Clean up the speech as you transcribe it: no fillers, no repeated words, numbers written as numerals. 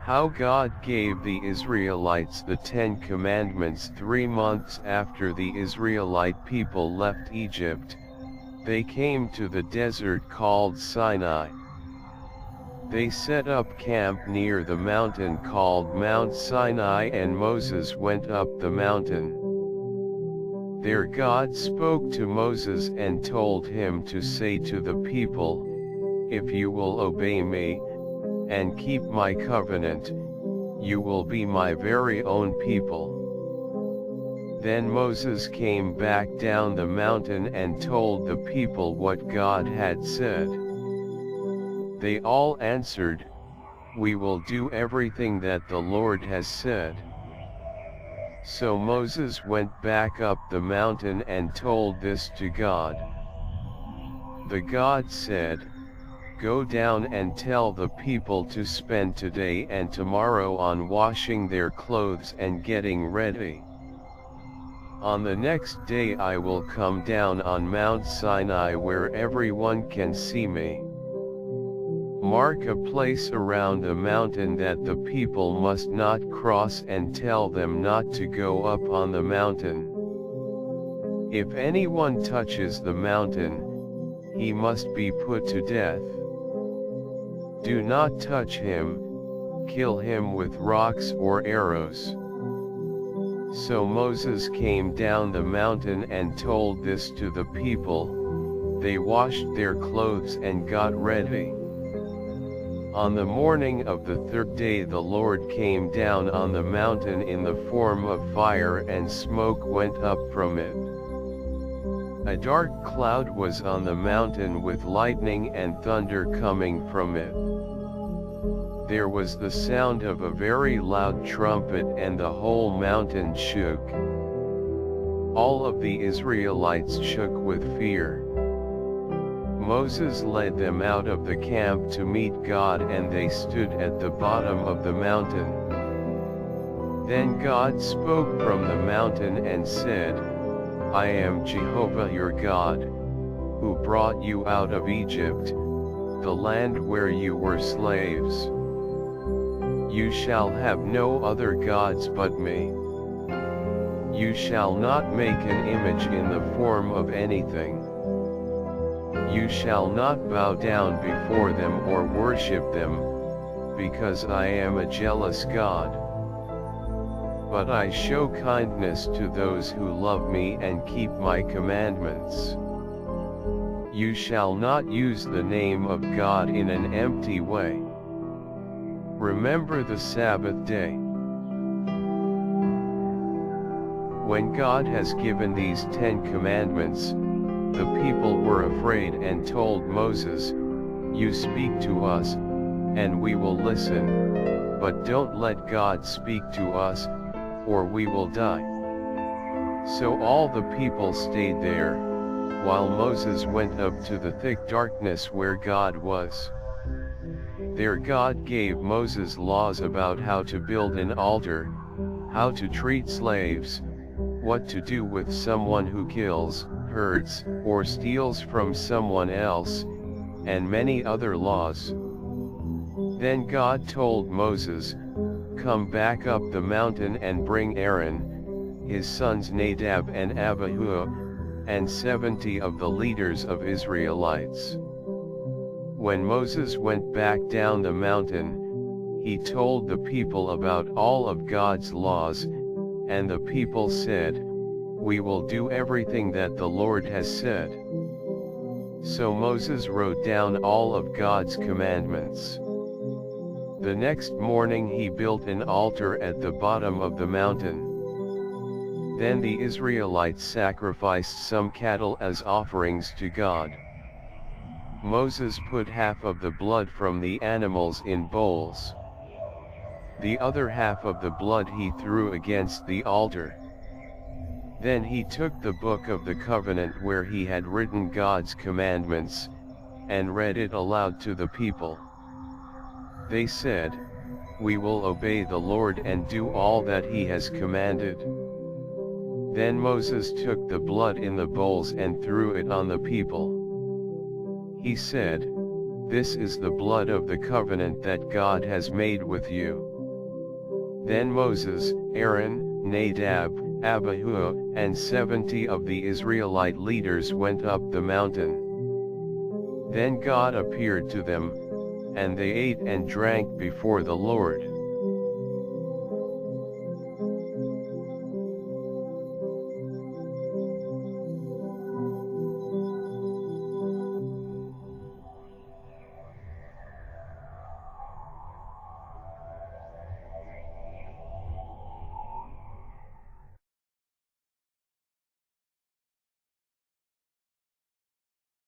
How God gave the Israelites the 10 Commandments 3 months after the Israelite people left Egypt. They came to the desert called Sinai. They set up camp near the mountain called Mount Sinai, and Moses went up the mountain. There God spoke to Moses and told him to say to the people, "If you will obey me, and keep my covenant, you will be my very own people." Then Moses came back down the mountain and told the people what God had said. They all answered, "We will do everything that the Lord has said." So Moses went back up the mountain and told this to God. The God said, "Go down and tell the people to spend today and tomorrow on washing their clothes and getting ready. On the next day I will come down on Mount Sinai where everyone can see me. Mark a place around the mountain that the people must not cross, and tell them not to go up on the mountain. If anyone touches the mountain, he must be put to death. Do not touch him, kill him with rocks or arrows." So Moses came down the mountain and told this to the people. They washed their clothes and got ready. On the morning of the 3rd day the Lord came down on the mountain in the form of fire, and smoke went up from it. A dark cloud was on the mountain with lightning and thunder coming from it. There was the sound of a very loud trumpet, and the whole mountain shook. All of the Israelites shook with fear. Moses led them out of the camp to meet God, and they stood at the bottom of the mountain. Then God spoke from the mountain and said, "I am Jehovah your God, who brought you out of Egypt, the land where you were slaves. You shall have no other gods but me. You shall not make an image in the form of anything. You shall not bow down before them or worship them, because I am a jealous God. But I show kindness to those who love me and keep my commandments. You shall not use the name of God in an empty way. Remember the Sabbath day." When God has given these 10 commandments, the people were afraid and told Moses, "You speak to us, and we will listen, but don't let God speak to us, or we will die." So all the people stayed there, while Moses went up to the thick darkness where God was. There God gave Moses laws about how to build an altar, how to treat slaves, what to do with someone who kills, hurts, or steals from someone else, and many other laws. Then God told Moses, "Come back up the mountain and bring Aaron, his sons Nadab and Abihu, and 70 of the leaders of Israelites." When Moses went back down the mountain, he told the people about all of God's laws, and the people said, "We will do everything that the Lord has said." So Moses wrote down all of God's commandments. The next morning he built an altar at the bottom of the mountain. Then the Israelites sacrificed some cattle as offerings to God. Moses put half of the blood from the animals in bowls. The other half of the blood he threw against the altar. Then he took the book of the covenant where he had written God's commandments, and read it aloud to the people. They said, "We will obey the Lord and do all that he has commanded." Then Moses took the blood in the bowls and threw it on the people. He said, "This is the blood of the covenant that God has made with you." Then Moses, Aaron, Nadab, Abihu, and 70 of the Israelite leaders went up the mountain. Then God appeared to them, and they ate and drank before the Lord.